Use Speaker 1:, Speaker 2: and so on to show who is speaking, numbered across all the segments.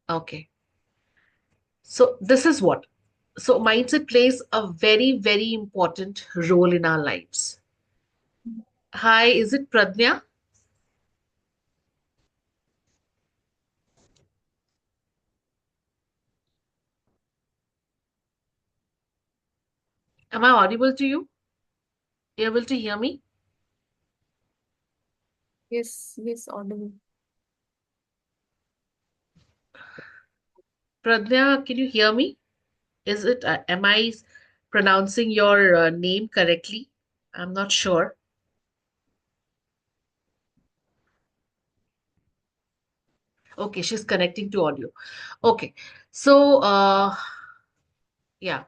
Speaker 1: Okay. So this is what. So mindset plays a very, very important role in our lives. Hi, is it Pradnya? Am I audible to you? You able to hear me?
Speaker 2: Yes, yes, audible.
Speaker 1: Pradnya, can you hear me? Is it, am I pronouncing your name correctly? I'm not sure. Okay, she's connecting to audio. Okay. So, yeah.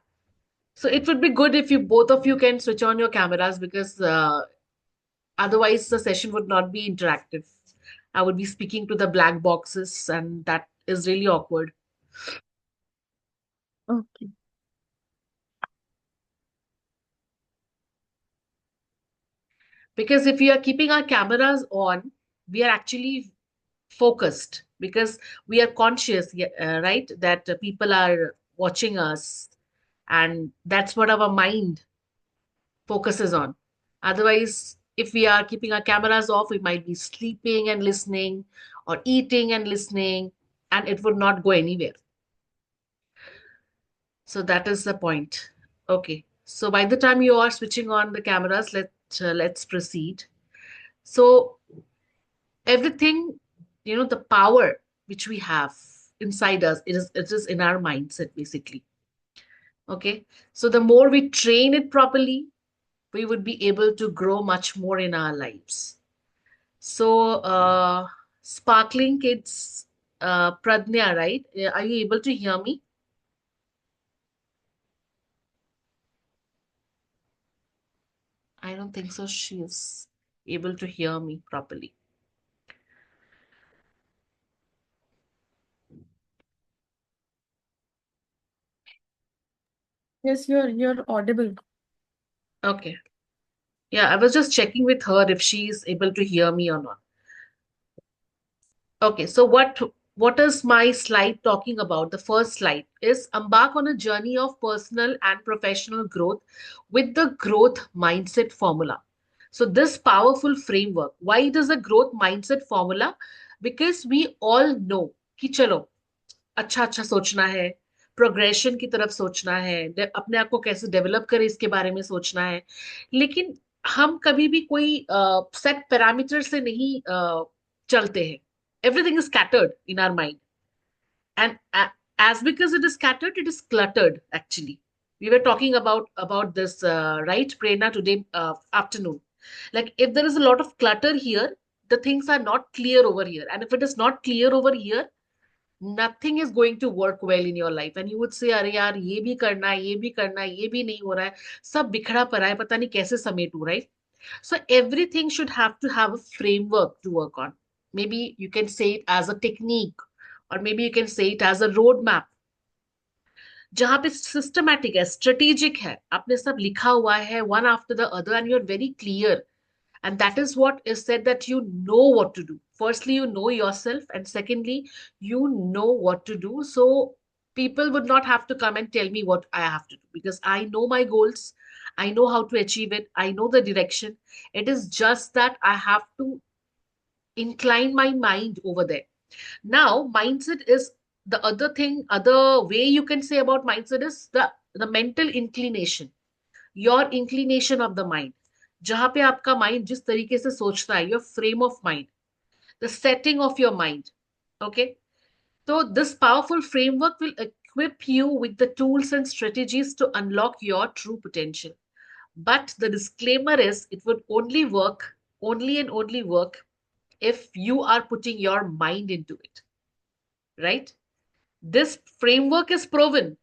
Speaker 1: So it would be good if you both of you can switch on your cameras because otherwise the session would not be interactive. I would be speaking to the black boxes, and that is really awkward.
Speaker 2: Okay.
Speaker 1: Because if we are keeping our cameras on, we are actually focused because we are conscious, right, that people are watching us, and that's what our mind focuses on. Otherwise, if we are keeping our cameras off, we might be sleeping and listening or eating and listening, and it would not go anywhere. So that is the point. Okay. So by the time you are switching on the cameras, let's proceed. So everything, the power which we have inside us, it is in our mindset basically. Okay. So the more we train it properly, we would be able to grow much more in our lives. So, sparkling kids, Pradnya, right? Are you able to hear me? I don't think so. She is able to hear me properly.
Speaker 2: Yes, you're audible.
Speaker 1: Okay. Yeah, I was just checking with her if she is able to hear me or not. Okay, so what is my slide talking about? The first slide is embark on a journey of personal and professional growth with the growth mindset formula. So this powerful framework, why it is a growth mindset formula? Because we all know कि चलो अच्छा अच्छा सोचना है, progression की तरफ सोचना है, अपने आप को कैसे डेवलप करें इसके बारे में सोचना है, लेकिन हम कभी भी कोई सेट पैरामीटर से नहीं चलते हैं. Everything is scattered in our mind, and as because it is scattered, it is cluttered actually. We were talking about this, right, Prerna, today afternoon. Like if there is a lot of clutter here, the things are not clear over here, and if it is not clear over here, nothing is going to work well in your life, and you would say अरे यार ये भी करना है, ये भी करना है, ये भी नहीं हो रहा है, सब बिखरा पड़ा है, पता नहीं कैसे समेटूं, right? So everything should have to have a framework to work on. Maybe you can say it as a technique, or maybe you can say it as a roadmap, जहां पे सिस्टमैटिक है, स्ट्रेटेजिक है, आपने सब लिखा हुआ है one after the other, and you are very clear. And that is what is said, that you know what to do. Firstly, you know yourself, and secondly, you know what to do. So people would not have to come and tell me what I have to do, because I know my goals, I know how to achieve it, I know the direction. It is just that I have to incline my mind over there. Now mindset is the other thing, other way you can say about mindset is the mental inclination, your inclination of the mind. जहां पे आपका mind जिस तरीके से सोचता है, your frame of mind, the setting of your mind. Okay. तो this powerful framework will equip you with the tools and strategies to unlock your true potential. But the disclaimer is it would only work, only and only work, if you are putting your mind into it, right? This framework is proven,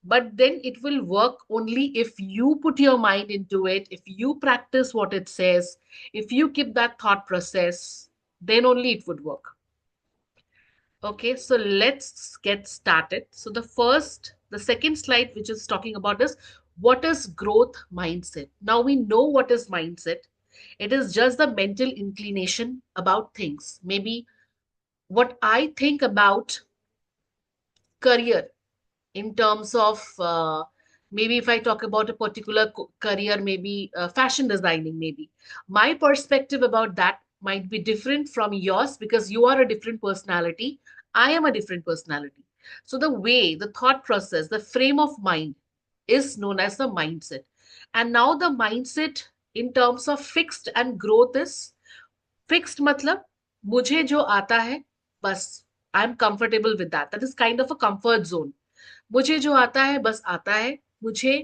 Speaker 1: but then it will work only if you put your mind into it, if you practice what it says, if you keep that thought process, then only it would work. Okay, so let's get started. So the second slide, which is talking about is what is growth mindset. Now we know what is mindset. It is just the mental inclination about things. Maybe what I think about career, in terms of maybe if I talk about a particular career, maybe fashion designing, maybe my perspective about that might be different from yours because you are a different personality. I am a different personality. So the way, the thought process, the frame of mind is known as the mindset. And now the mindset in terms of fixed and growth is fixed मतलब मुझे जो आता है बस I am comfortable with that, that is kind of a comfort zone. मुझे जो आता है बस आता है, मुझे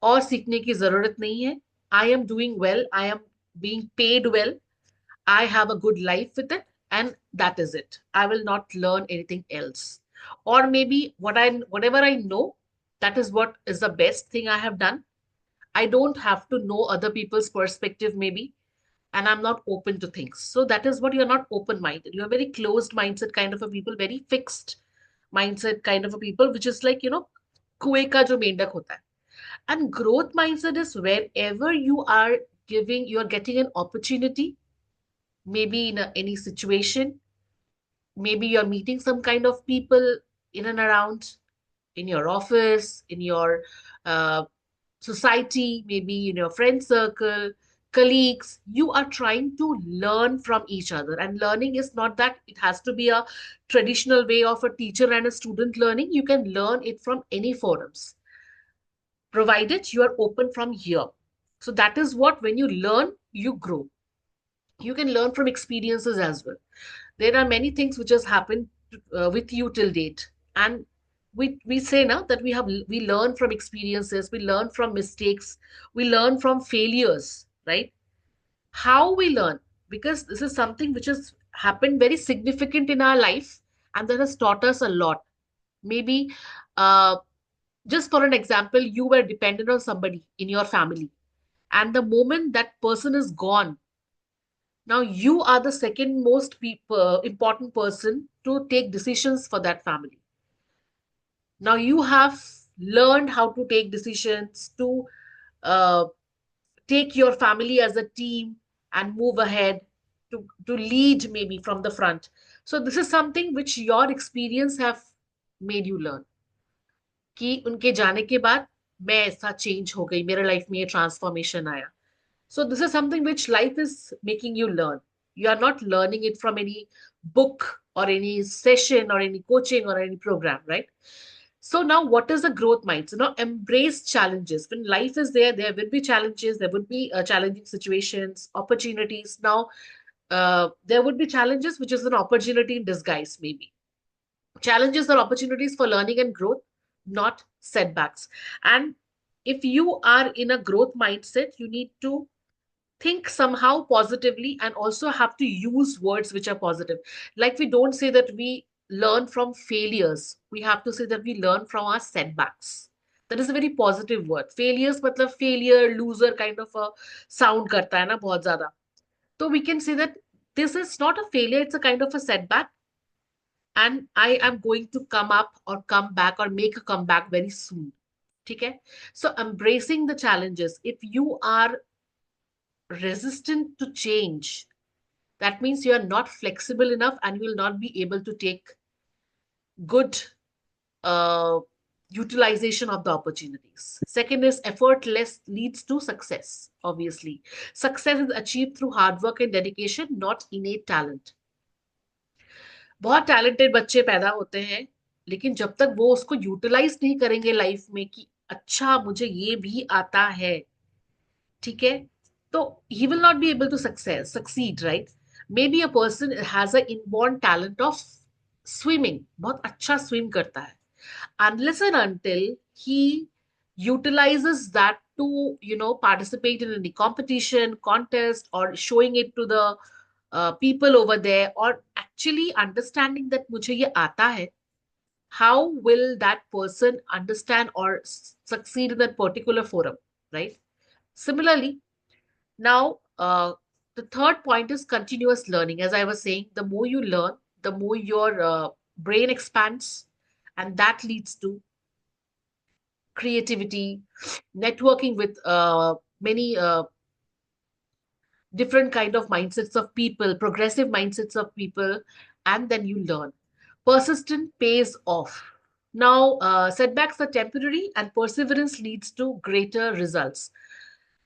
Speaker 1: और सीखने की जरूरत नहीं है। I am doing well, I am being paid well, I have a good life with it, and that is it. I will not learn anything else. और मे बी whatever I know, that is what is the best thing I have done. I don't have to know other people's perspective maybe, and I'm not open to things. So that is what, you're not open minded. You're very closed mindset kind of a people, very fixed mindset kind of a people, which is like, कुएं का जो मेंढक होता है. And growth mindset is wherever you are giving, you are getting an opportunity, maybe in any situation, maybe you're meeting some kind of people in and around, in your office, in your uh, society, maybe in your friend circle, colleagues. You are trying to learn from each other. And learning is not that it has to be a traditional way of a teacher and a student learning. You can learn it from any forums, provided you are open from here. So that is what, when you learn, you grow. You can learn from experiences as well. There are many things which has happened with you till date, and we say now that we learn from experiences, we learn from mistakes, we learn from failures, right? How we learn, because this is something which has happened very significant in our life, and that has taught us a lot. Maybe uh, just for an example, you were dependent on somebody in your family, and the moment that person is gone, now you are the second most important person to take decisions for that family. Now you have learned how to take decisions, to uh, take your family as a team and move ahead, to lead maybe from the front. So this is something which your experience have made you learn, कि उनके जाने के बाद मैं ऐसा change हो गई, मेरे लाइफ में ये ट्रांसफॉर्मेशन आया. So this is something which life is making you learn. You are not learning it from any book or any session or any coaching or any program, right? So now what is the growth mindset? Now embrace challenges. When life is there, there will be challenges, there would be challenging situations, opportunities. Now there would be challenges, which is an opportunity in disguise, maybe. Challenges are opportunities for learning and growth, not setbacks. And if you are in a growth mindset, you need to think somehow positively and also have to use words which are positive. Like, we don't say that we learn from failures, we have to say that we learn from our setbacks. That is a very positive word. Failures matlab failure, loser kind of a sound karta hai na bahut zyada. So we can say that this is not a failure, it's a kind of a setback, and I am going to come up or come back or make a comeback very soon. Okay? So embracing the challenges. If you are resistant to change, that means you are not flexible enough and you will not be able to take good uh, utilization of the opportunities. Second is effortless leads to success. Obviously, success is achieved through hard work and dedication, not innate talent. बहुत talented बच्चे पैदा होते हैं, लेकिन जब तक वो उसको यूटिलाइज नहीं करेंगे लाइफ में कि अच्छा मुझे ये भी आता है, ठीक है, तो he will not be able to succeed, right? Maybe a person has a inborn talent of swimming, बहुत अच्छा swim करता है, unless and until he utilizes that to participate in any competition, contest, or showing it to the people over there, or actually understanding that मुझे ये आता है, how will that person understand or succeed in that particular forum, right? Similarly, now, the third point is continuous learning. As I was saying, the more you learn, the more your brain expands, and that leads to creativity, networking with many different kind of mindsets of people, progressive mindsets of people, and then you learn. Persistent pays off. Now, setbacks are temporary and perseverance leads to greater results.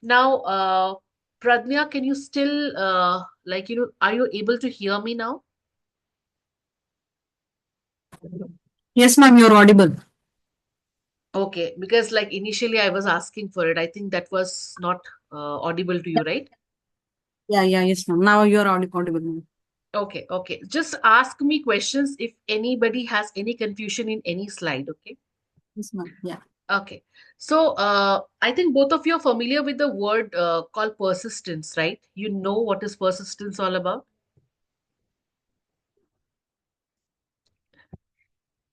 Speaker 1: Now, Pradnya, can you still, are you able to hear me now?
Speaker 3: Yes, ma'am, you're audible.
Speaker 1: Okay, because like initially I was asking for it. I think that was not audible to you, right?
Speaker 3: Yeah, yes, ma'am. Now you're audible, ma'am.
Speaker 1: Okay, okay. Just ask me questions if anybody has any confusion in any slide, okay?
Speaker 3: Yes, ma'am. Yeah.
Speaker 1: Okay. So, I think both of you are familiar with the word called persistence, right? You know what is persistence all about?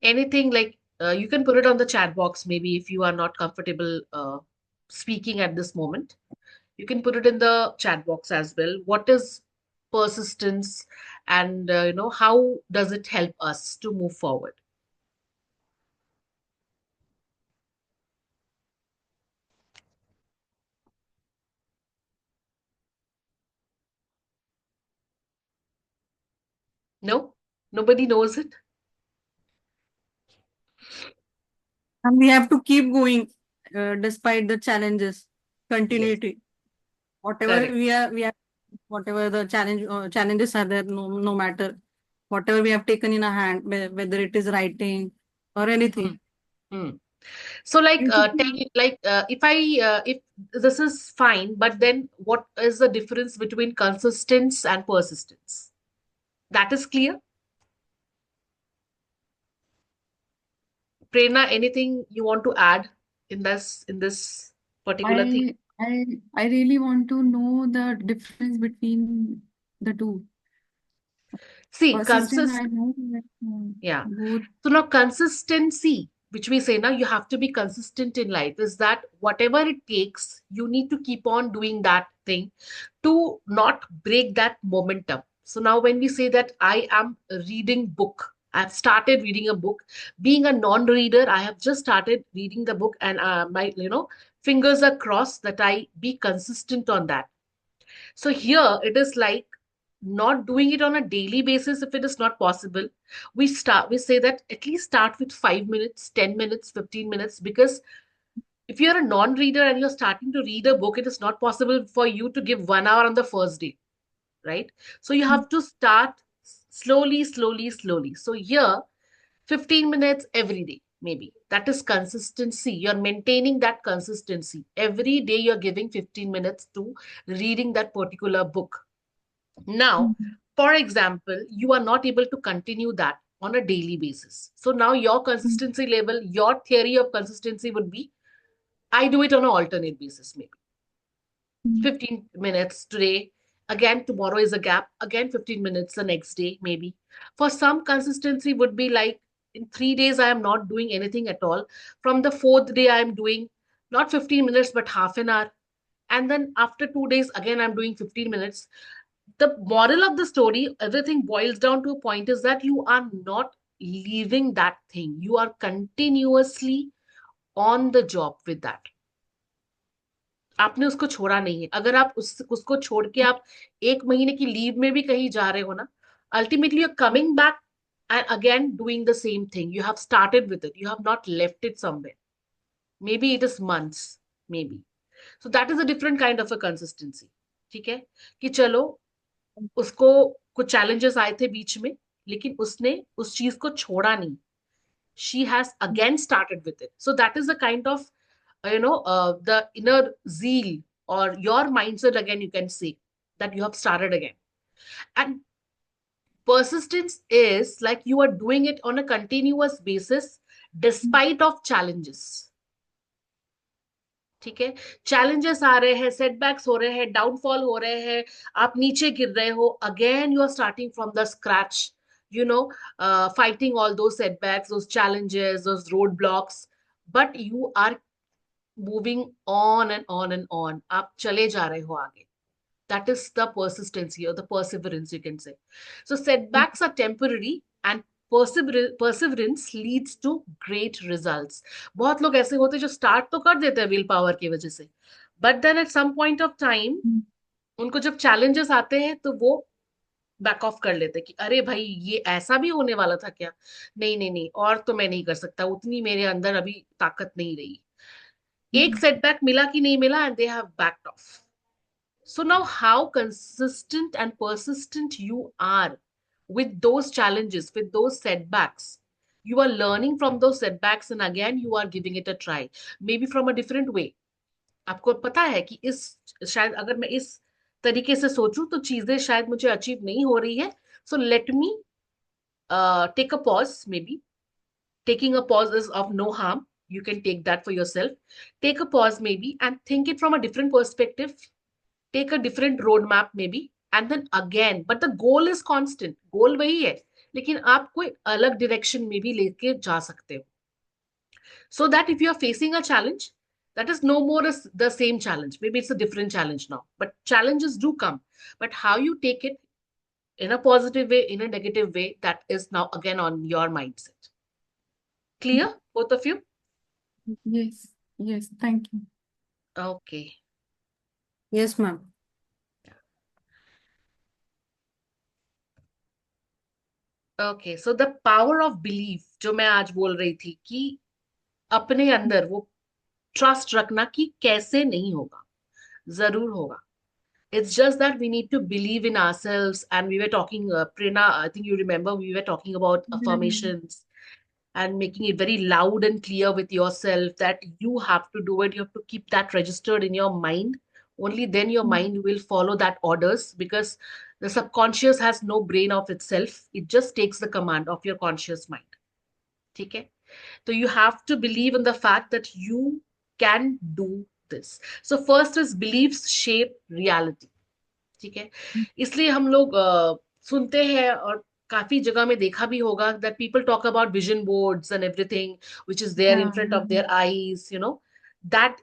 Speaker 1: Anything like you can put it on the chat box maybe if you are not comfortable speaking at this moment. You can put it in the chat box as well. What is persistence and how does it help us to move forward? No? Nobody knows it?
Speaker 3: And we have to keep going despite the challenges.
Speaker 1: Yes,
Speaker 3: Continuity. Whatever
Speaker 1: correct.
Speaker 3: we are, whatever the challenges are there, no matter whatever we have taken in a hand, whether it is writing or
Speaker 1: Hmm.
Speaker 3: anything.
Speaker 1: Hmm. So like
Speaker 3: And keep
Speaker 1: if this is fine, but then what is the difference between consistence and persistence? That is clear? Prerna, anything you want to add in this particular thing?
Speaker 2: I I I really want to know the difference between the two.
Speaker 1: See,
Speaker 2: Persistent, I know that
Speaker 1: yeah.
Speaker 2: both.
Speaker 1: So now consistency, which we say now you have to be consistent in life, is that whatever it takes, you need to keep on doing that thing to not break that momentum. So now when we say that I am reading book, I've started reading a book. Being a non-reader, I have just started reading the book and my fingers are crossed that I be consistent on that. So here it is like not doing it on a daily basis if it is not possible. We say that at least start with 5 minutes, 10 minutes, 15 minutes, because if you're a non-reader and you're starting to read a book, it is not possible for you to give 1 hour on the first day, right? So you have to start slowly, slowly, slowly. So here 15 minutes every day, maybe. That is consistency. You're maintaining that consistency. Every day you're giving 15 minutes to reading that particular book. Now,
Speaker 2: Mhm.
Speaker 1: for example, you are not able to continue that on a daily basis. So now your consistency level, your theory of consistency would be I do it on an alternate basis, maybe.
Speaker 2: Mhm.
Speaker 1: 15 minutes today. Again, tomorrow is a gap. Again, 15 minutes the next day, maybe. For some, consistency would be like in 3 days, I am not doing anything at all. From the fourth day, I am doing not 15 minutes, but half an hour. And then after 2 days, again, I'm doing 15 minutes. The moral of the story, everything boils down to a point is that you are not leaving that thing. You are continuously on the job with that. आपने उसको छोड़ा नहीं है अगर आप उसको छोड़ के आप 1 महीने की लीव में भी कहीं जा रहे हो ना ultimately you're coming back and again doing the same thing. You have started with it. You have not left it somewhere. Maybe it is months, maybe. So that is a different kind of a consistency. ठीक है कि चलो उसको कुछ challenges आए थे बीच में लेकिन उसने उस चीज को छोड़ा नहीं. She has again started with it. So that is the kind of the inner zeal or your mindset, again you can say that you have started again. And persistence is like you are doing it on a continuous basis despite of challenges. ठीक है. Challenges आ रहे हैं, setbacks हो रहे हैं, downfall हो रहे हैं, आप नीचे गिर रहे हो, again you are starting from the scratch, you know fighting all those setbacks, those challenges, those roadblocks, but you are moving on and on and on. आप चले जा रहे हो आगे. That is the persistency or the perseverance, you can say. So setbacks are temporary and perseverance leads to great results. बहुत लोग ऐसे होते हैं जो स्टार्ट तो कर देते हैं विल पावर की वजह से, but then at some point of time उनको जब चैलेंजेस आते हैं तो वो बैक ऑफ कर लेते कि अरे भाई ये ऐसा भी होने वाला था क्या, नहीं नहीं नहीं, और तो मैं नहीं कर सकता, उतनी मेरे अंदर अभी ताकत नहीं रही। एक सेटबैक मिला कि नहीं मिला, and they have backed of. So now how consistent and persistent you are with those challenges, with those setbacks. You are learning from those setbacks and again you are giving it a try, maybe from a different way. आपको पता है कि इस, शायद अगर मैं इस तरीके से सोचूं तो चीजें शायद मुझे अचीव नहीं हो रही है. So let me take a pause, maybe. Taking a pause is of no harm. You can take that for yourself. Take a pause maybe and think it from a different perspective. Take a different roadmap maybe, and then again, but the goal is constant. Goal वही है, लेकिन आप कोई अलग direction में भी लेके जा सकते हो. So that if you are facing a challenge, that is no more as the same challenge. Maybe it's a different challenge now, but challenges do come. But how you take it in a positive way, in a negative way, that is now again on your mindset. Clear, both of you?
Speaker 2: Yes, yes, thank you.
Speaker 1: Okay.
Speaker 3: Yes, ma'am.
Speaker 1: Okay. So the power of belief, जो मैं आज बोल रही थी कि अपने अंदर वो ट्रस्ट रखना कि कैसे नहीं होगा, जरूर होगा. It's just that we need to believe in ourselves. And we were talking, Prerna, I think you remember, we were talking about
Speaker 2: Mhm.
Speaker 1: affirmations and making it very loud and clear with yourself that you have to do it. You have to keep that registered in your mind. Only then your mind will follow that orders, because the subconscious has no brain of itself. It just takes the command of your conscious mind. Okay? So you have to believe in the fact that you can do this. So first is beliefs shape reality. ठीक है. इसलिए हम लोग सुनते हैं, और काफी जगह में देखा भी होगा that people talk about vision boards and everything which is there in
Speaker 2: हाँ,
Speaker 1: front of their eyes, that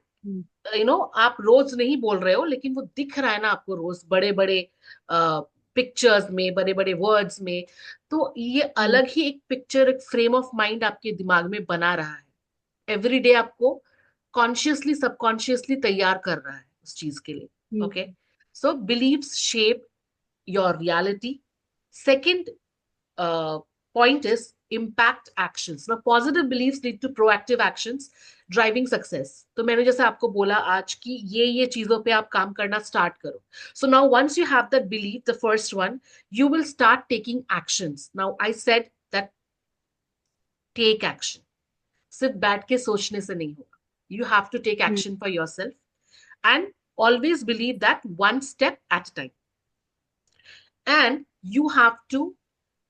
Speaker 1: आप रोज नहीं बोल रहे हो, लेकिन वो दिख रहा है ना आपको रोज बड़े बड़े पिक्चर्स में, बड़े बड़े वर्ड्स में. तो ये अलग ही एक पिक्चर, एक फ्रेम ऑफ माइंड आपके दिमाग में बना रहा है. एवरी डे आपको कॉन्शियसली सबकॉन्शियसली तैयार कर रहा है उस चीज के लिए. Okay. So believes shape your reality. Second point is impact actions. Now, positive beliefs lead to proactive actions, driving success. तो मैंने जैसे आपको बोला आज की ये चीजों पे आप काम करना स्टार्ट करो. So now once you have that belief, the first one, you will start taking actions. Now I said that take action. सिर्फ बैठ के सोचने से नहीं होगा. You have to take action for yourself and always believe that one step at a time. And you have to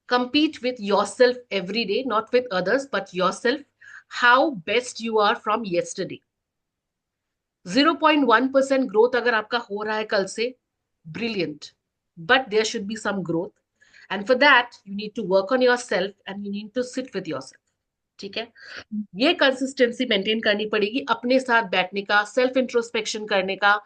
Speaker 1: compete with yourself every day, not with others, but yourself, how best you are from yesterday. 0.1% growth अगर आपका हो रहा है कल से, brilliant. But there should be some growth. And for that, you need to work on yourself and you need to sit with yourself. ठीक है. ये कंसिस्टेंसी मेंटेन करनी पड़ेगी, अपने साथ बैठने का, सेल्फ इंट्रोस्पेक्शन करने का.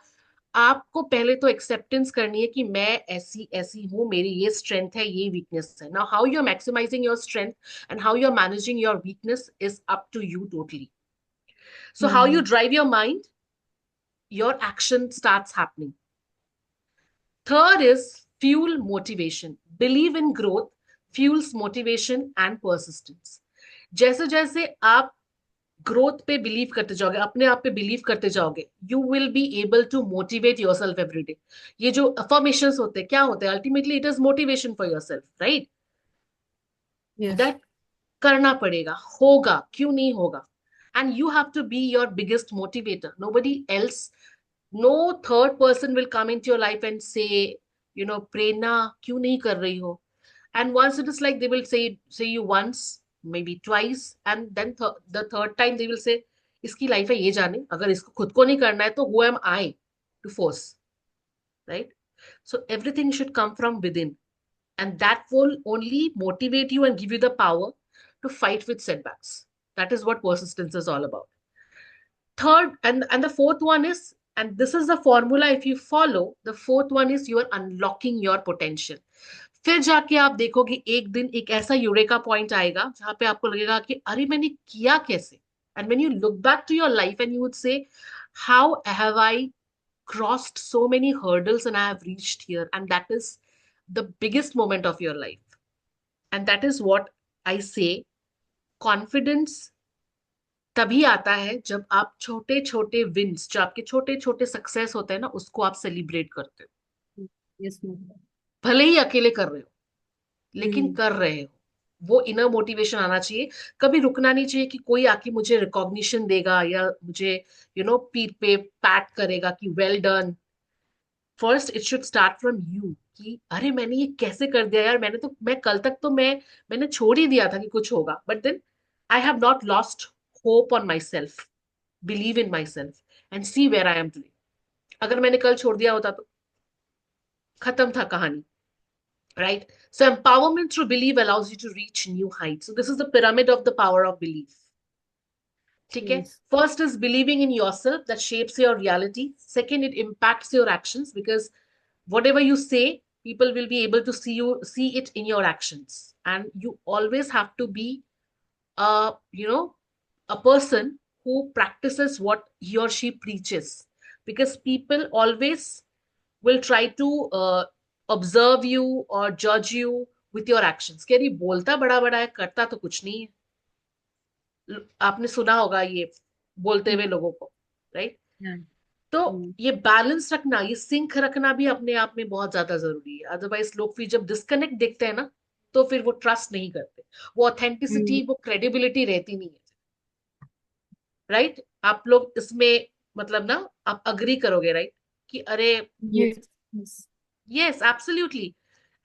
Speaker 1: आपको पहले तो एक्सेप्टेंस करनी है कि मैं ऐसी ऐसी हूं, मेरी ये स्ट्रेंथ है, ये वीकनेस है. Now how you are maximising your strength and how you are managing your weakness is up to you totally. So how you drive your mind, your action starts happening. Third is fuel motivation. Believe in growth fuels motivation and persistence. जैसे जैसे आप growth पे believe करते जाओगे, अपने आप पे believe करते जाओगे, you will be able to motivate yourself every day. ये जो अफर्मेशन होते हैं, क्या होते हैं, ultimately it is motivation for yourself, right.
Speaker 3: Yes.
Speaker 1: That करना पड़ेगा, होगा, क्यों नहीं होगा. And you have to be your biggest motivator. Nobody else, no third person will come into your life and say, Prerna, क्यों नहीं कर रही हो. And once it is like they will say you once, maybe twice, and then the third time they will say, इसकी life है, ये जाने, अगर इसको खुद को नहीं करना है तो who am I to force, right? So everything should come from within, and that will only motivate you and give you the power to fight with setbacks. That is what persistence is all about. Third, and the fourth one is, and this is the formula, if you follow, the fourth one is you are unlocking your potential. फिर जाके आप देखोगे एक दिन एक ऐसा eureka point आएगा जहां पे आपको लगेगा कि अरे मैंने किया कैसे. And when you look back to your life and you would say, how have I crossed so many hurdles and I have reached here. And that is the biggest moment of your life. And that is what I say, confidence तभी आता है जब आप छोटे छोटे wins, जो आपके छोटे छोटे सक्सेस होते हैं ना, उसको आप सेलिब्रेट करते हो।
Speaker 3: Yes, ma'am.
Speaker 1: भले ही अकेले कर रहे हो, लेकिन
Speaker 3: हम्म,
Speaker 1: कर रहे हो। वो इनर मोटिवेशन आना चाहिए। कभी रुकना नहीं चाहिए कि कोई आके मुझे रिकॉग्निशन देगा या मुझे पीठ पे पैट करेगा कि well done. First it should start from you, कि अरे मैंने ये कैसे कर दिया यार, मैं कल तक तो मैंने छोड़ ही दिया था कि कुछ होगा, but then I have not lost hope on myself, believe in myself, and see where I am today. अगर मैंने कल छोड़ दिया होता तो खत्म था कहानी, right? So empowerment through belief allows you to reach new heights. So this is the pyramid of the power of belief. ठीक है?
Speaker 3: yes.
Speaker 1: First is believing in yourself, that shapes your reality. Second, it impacts your actions, because whatever you say, people will be able to see it in your actions. And you always have to be a, a person who practices what he or she preaches, because people always will try to observe you or judge you with your actions। कह रही बोलता बड़ा बड़ा है, करता तो कुछ नहीं है। आपने सुना होगा ये बोलते हुए
Speaker 3: हम्म,
Speaker 1: लोगों को, राइट?
Speaker 3: yeah.
Speaker 1: तो
Speaker 3: हम्म,
Speaker 1: ये बैलेंस रखना, ये सिंक रखना भी अपने आप में बहुत ज्यादा जरूरी है। अदरवाइज लोग फिर जब डिस्कनेक्ट देखते हैं ना, तो फिर वो ट्रस्ट नहीं करते, वो
Speaker 3: हम्म,
Speaker 1: ऑथेंटिसिटी, वो क्रेडिबिलिटी रहती नहीं है, राइट? आप लोग इसमें, मतलब ना, आप अग्री करोगे, राइट? कि अरे,
Speaker 3: yes.
Speaker 2: Yes.
Speaker 1: yes, absolutely.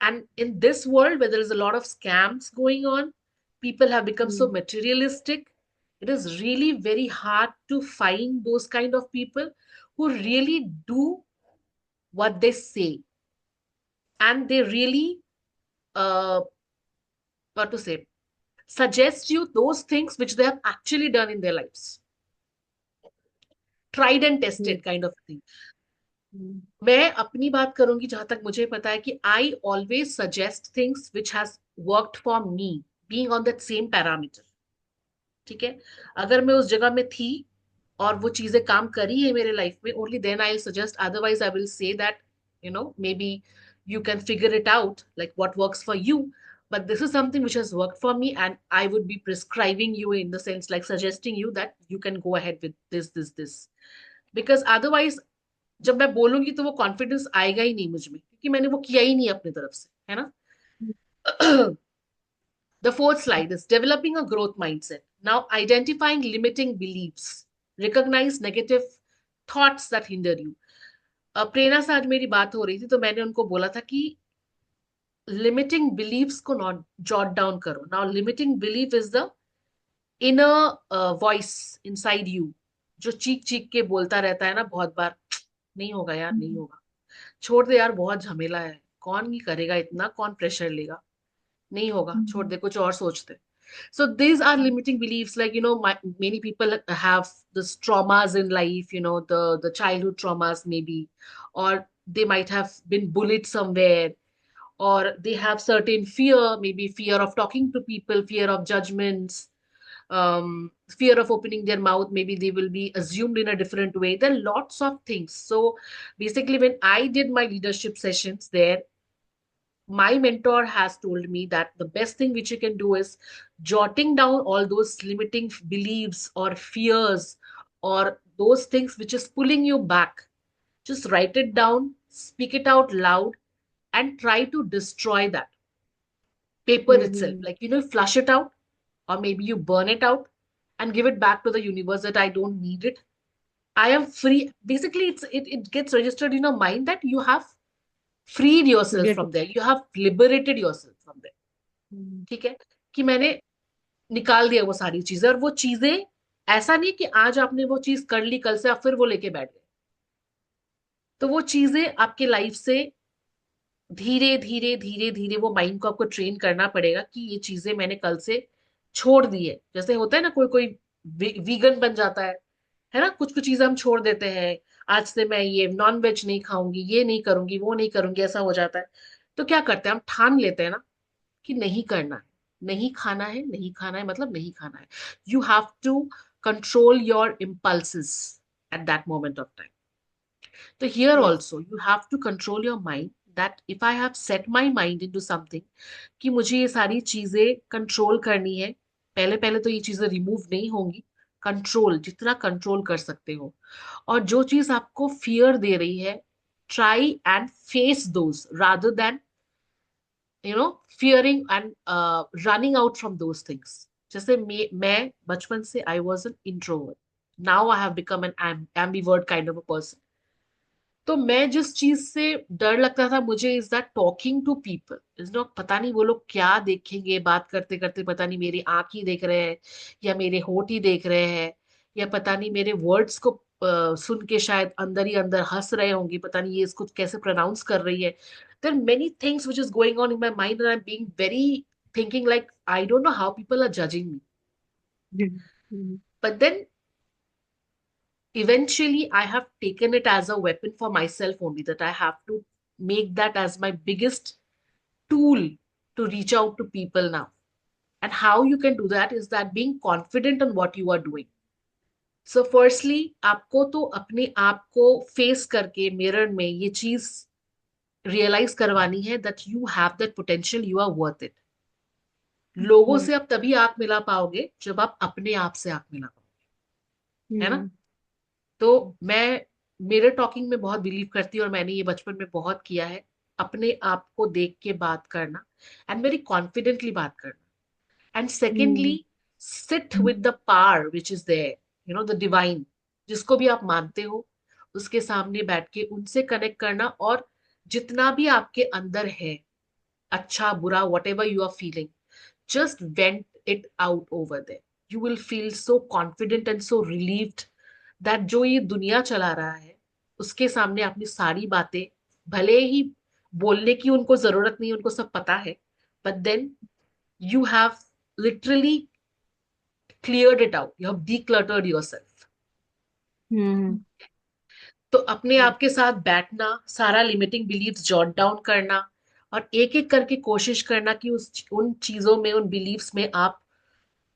Speaker 1: And in this world where there is a lot of scams going on, people have become so
Speaker 3: hmm,
Speaker 1: materialistic. It is really very hard to find those kind of people who really do what they say, and they really, uh, what to say, suggest you those things which they have actually done in their lives, tried and
Speaker 3: yes.
Speaker 1: tested kind of thing.
Speaker 3: हम्म,
Speaker 1: मैं अपनी बात करूंगी, जहां तक मुझे पता है, कि I always suggest things which has worked for me, being on that same parameter. ठीक है? अगर मैं उस जगह में थी और वो चीजें काम करी है मेरे लाइफ में, only then I suggest, otherwise I will say that may be you can figure it out like what works for you, but this is something which has worked for me, and I would be prescribing you, in the sense like suggesting you that you can go ahead with this, because otherwise जब मैं बोलूंगी तो वो confidence आएगा ही नहीं मुझ में, क्योंकि मैंने वो किया ही नहीं अपनी तरफ से, है ना? The fourth slide is developing a growth mindset. Now, identifying limiting beliefs, recognize negative thoughts that hinder you. प्रेरणा से आज मेरी बात हो रही थी, तो मैंने उनको बोला था कि लिमिटिंग बिलीव्स को नॉट जॉट डाउन करो। Now limiting belief is the inner voice inside you, जो चीख चीख के बोलता रहता है ना बहुत बार, नहीं होगा यार, नहीं
Speaker 2: Mhm.
Speaker 1: होगा, छोड़ दे यार, बहुत झमेला है, कौन ही करेगा इतना, कौन प्रेशर लेगा, नहीं होगा, छोड़ दे,
Speaker 2: Mhm.
Speaker 1: कुछ और सोचते। So these are limiting beliefs, like many people have this traumas in life, the childhood traumas maybe, or they might have been bullied somewhere, or they have certain fear, maybe fear of talking to people, fear of judgments, fear of opening their mouth, maybe they will be assumed in a different way. There are lots of things. So basically, when I did my leadership sessions there, my mentor has told me that the best thing which you can do is jotting down all those limiting beliefs or fears, or those things which is pulling you back. Just write it down, speak it out loud, and try to destroy that paper itself.
Speaker 3: Hmm,
Speaker 1: Like, flush it out, or maybe you burn it out and give it back to the universe that I don't need it. I am free. Basically, it gets registered in your mind that you have freed yourself
Speaker 3: get
Speaker 1: from
Speaker 3: it.
Speaker 1: there. You have liberated yourself from there.
Speaker 3: हम्म,
Speaker 1: ठीक है? कि मैंने निकाल दिया वो सारी चीजें, और वो चीजें, ऐसा नहीं कि आज आपने वो चीज कर ली, कल से आप फिर वो लेके बैठ गए। तो वो चीजें आपके लाइफ से धीरे धीरे धीरे धीरे, वो माइंड को आपको ट्रेन करना पड़ेगा कि ये चीजें मैंने कल से छोड़ दी है। जैसे होता है ना, कोई कोई वीगन बन जाता है ना, कुछ कुछ चीजें हम छोड़ देते हैं। आज से मैं ये नॉन वेज नहीं खाऊंगी, ये नहीं करूंगी, वो नहीं करूंगी, ऐसा हो जाता है। तो क्या करते हैं, हम ठान लेते हैं ना कि नहीं करना है, नहीं खाना है, नहीं खाना है, मतलब नहीं खाना है। You have to control your impulses at that moment of time. So here
Speaker 3: yes.
Speaker 1: also you have to control your mind, that if I have set my mind into something कि मुझे ये सारी चीजें कंट्रोल करनी है, पहले पहले तो ये चीजें रिमूव नहीं होंगी, कंट्रोल जितना कंट्रोल कर सकते हो, और जो चीज आपको फियर दे रही है, try and face those rather than fearing and running out from those things. जैसे मैं बचपन से I was an introvert, now I have become an ambivert kind of a person. तो मैं जिस चीज से डर लगता था मुझे, is that talking to people. Is not, पता नहीं वो लोग क्या देखेंगे बात करते करते, पता नहीं मेरी आंख ही देख रहे हैं या मेरे होठ ही देख रहे हैं, या पता नहीं मेरे वर्ड्स को सुन के शायद अंदर ही अंदर हंस रहे होंगे, पता नहीं ये इसको कैसे प्रोनाउंस कर रही है. There many things which is going on in my mind and I am being very thinking like I don't know how people are judging me.
Speaker 3: Mhm.
Speaker 1: But then eventually I have taken it as a weapon for myself only, that I have to make that as my biggest tool to reach out to people now. And how you can do that is that being confident on what you are doing. So firstly, आपको तो अपने आप को face करके mirror में ये चीज realise करवानी है that you have that potential, you are worth it. लोगों से आप तभी आंख मिला पाओगे जब आप अपने आप से आंख मिला पाओगे, है ना?
Speaker 3: Mhm.
Speaker 1: तो मैं मिरर टॉकिंग में बहुत बिलीव करती हूँ, और मैंने ये बचपन में बहुत किया है, अपने आप को देख के बात करना एंड वेरी कॉन्फिडेंटली बात करना. And secondly, sit with the power which is there, the divine, जिसको भी आप मानते हो, उसके सामने बैठ के उनसे कनेक्ट करना, और जितना भी आपके अंदर है, अच्छा बुरा, whatever you are feeling, just vent it out over there. You will feel so confident and so relieved that जो ये दुनिया चला रहा है उसके सामने अपनी सारी बातें, भले ही बोलने की उनको जरूरत नहीं, उनको सब पता है, but then you have literally cleared it out, you have decluttered yourself.
Speaker 3: Mhm.
Speaker 1: तो अपने आप के साथ बैठना, सारा लिमिटिंग बिलीव्स जॉट डाउन करना, और एक एक करके कोशिश करना कि उन चीजों में, उन बिलीव्स में आप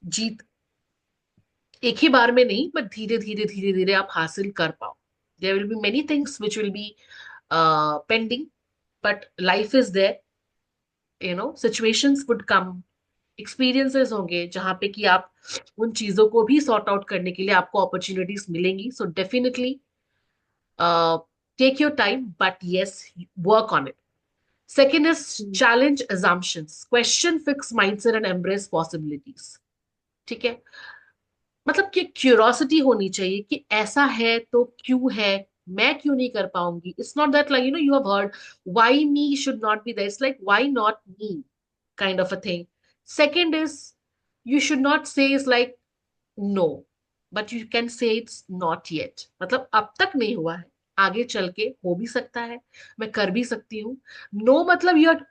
Speaker 1: जीत, एक ही बार में नहीं, बट धीरे धीरे धीरे धीरे आप हासिल कर पाओ. There will be many things which will be pending, but life is there, situations would come, experiences होंगे जहां पे कि आप उन चीजों को भी सॉर्ट आउट करने के लिए आपको अपॉर्चुनिटीज मिलेंगी. So definitely take your time, but yes, work on it. Second is challenge assumptions, question fixed mindset and embrace possibilities. ठीक है? मतलब कि क्यूरोसिटी होनी चाहिए कि ऐसा है तो क्यों है, मैं क्यों नहीं कर पाऊंगी. It's not that like you have heard why me should not be there, it's like why not me kind of a thing. Second is, you should not say is like no, but you can say it's not yet. मतलब अब तक नहीं हुआ है, आगे चल के हो भी सकता है, मैं कर भी सकती हूँ. नो मतलब you are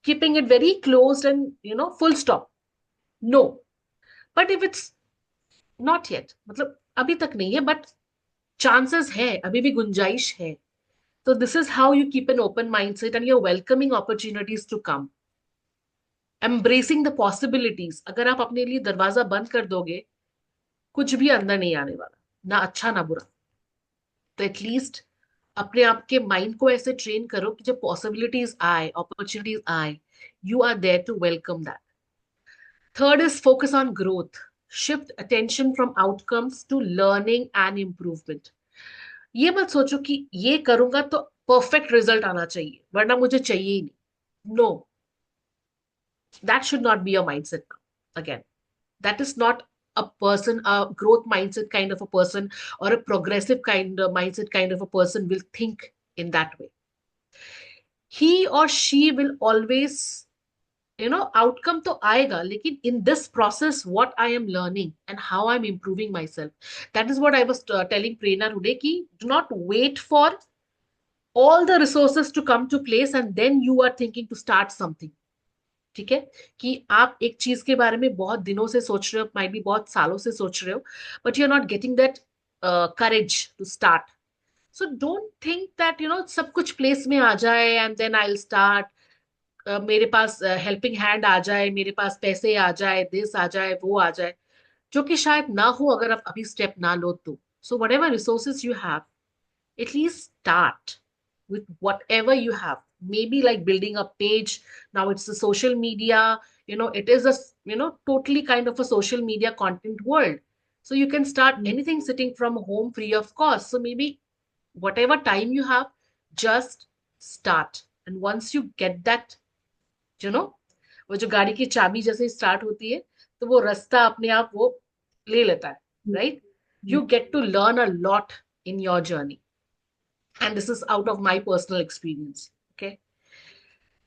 Speaker 1: keeping it very close and full stop. No. But if it's not yet, मतलब अभी तक नहीं है, बट चांसेस है, अभी भी गुंजाइश है. तो this is how you keep an open mindset and you are welcoming opportunities to come, embracing the possibilities. अगर आप अपने लिए दरवाजा बंद कर दोगे, कुछ भी अंदर नहीं आने वाला, ना अच्छा ना बुरा. तो एटलीस्ट अपने आप के माइंड को ऐसे ट्रेन करो कि जब पॉसिबिलिटीज आए, अपॉर्चुनिटीज आए, you are there to welcome that. Third is focus on growth. Shift attention from outcomes to learning and improvement. ये मत सोचो कि ये करूंगा तो परफेक्ट रिजल्ट आना चाहिए वरना मुझे चाहिए ही नहीं. No, that should not be your mindset now. Again, that is not a person, a growth mindset kind of a person, or a progressive kind of mindset kind of a person will think in that way. He or she will always, outcome तो आएगा, लेकिन in this process what I am learning and how I'm improving myself, that is what I was telling Prerna today, कि do not wait for all the resources to come to place and then you are thinking to start something. ठीक है? कि आप एक चीज के बारे में बहुत दिनों से सोच रहे हो, माइट भी बहुत सालों से सोच रहे हो, but you're not getting that courage to start. So don't think that सब कुछ प्लेस में आ जाए and then I'll start. मेरे पास हेल्पिंग हैंड आ जाए, मेरे पास पैसे आ जाए, दिस आ जाए, वो आ जाए, जो कि शायद ना हो अगर आप अभी स्टेप ना लो तो. So whatever resources you have, at least start with whatever you have. maybe like building a page. Now it's a social media, it is a, totally kind of a social media content world. So you can start anything sitting from home free of cost. So maybe whatever time you have, just start. And once you get that, you know, वो जो गाड़ी की चाबी जैसे start होती है, तो वो रास्ता अपने आप वो ले लेता है, right? You get to learn a lot in your journey. And this is out of my personal experience. Okay.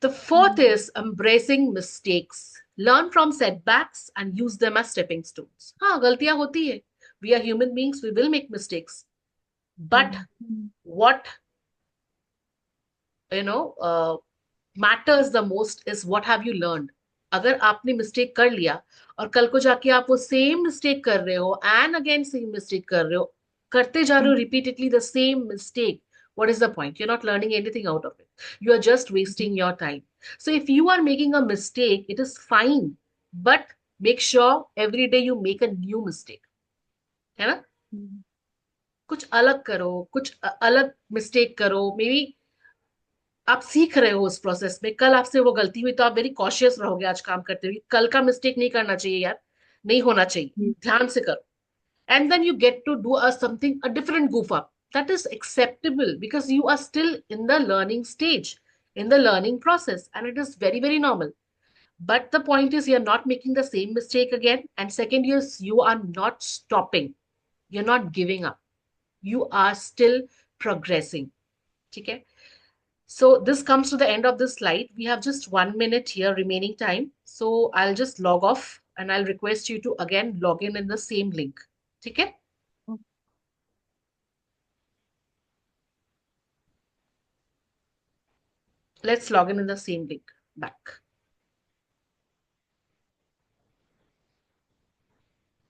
Speaker 1: The fourth is embracing mistakes. Learn from setbacks and use them as stepping stones. हाँ, गलतियां होती है. We are human beings. We will make mistakes. But what, matters the most is what have you learned. अगर आपने mistake कर लिया और कल को जाके आप वो सेम मिस्टेक कर रहे हो एंड अगेन सेम मिस्टेक कर रहे हो, करते जा रहे हो repeatedly the same mistake, what is the point? You're not learning anything out of it. You are just wasting your time. So if you are making a mistake, it is fine, but make sure every day you make a new mistake. है ना? कुछ अलग करो, कुछ अलग mistake करो. May be आप सीख रहे हो उस प्रोसेस में, कल आपसे वो गलती हुई तो आप वेरी कॉशियस रहोगे आज काम करते हुए. कल का मिस्टेक नहीं करना चाहिए यार, नहीं होना चाहिए, ध्यान से करो. And then you get to do a different goof up. That is acceptable because you are still in the learning stage, in the learning process, and it is very, very normal. But the point is, you're not making the same mistake again. And second is, you are not stopping. You're not giving up. You are still progressing. Okay. So this comes to the end of this slide. We have just 1 minute here remaining time. So I'll just log off and I'll request you to again log in the same link. Okay. Let's log in the same link back.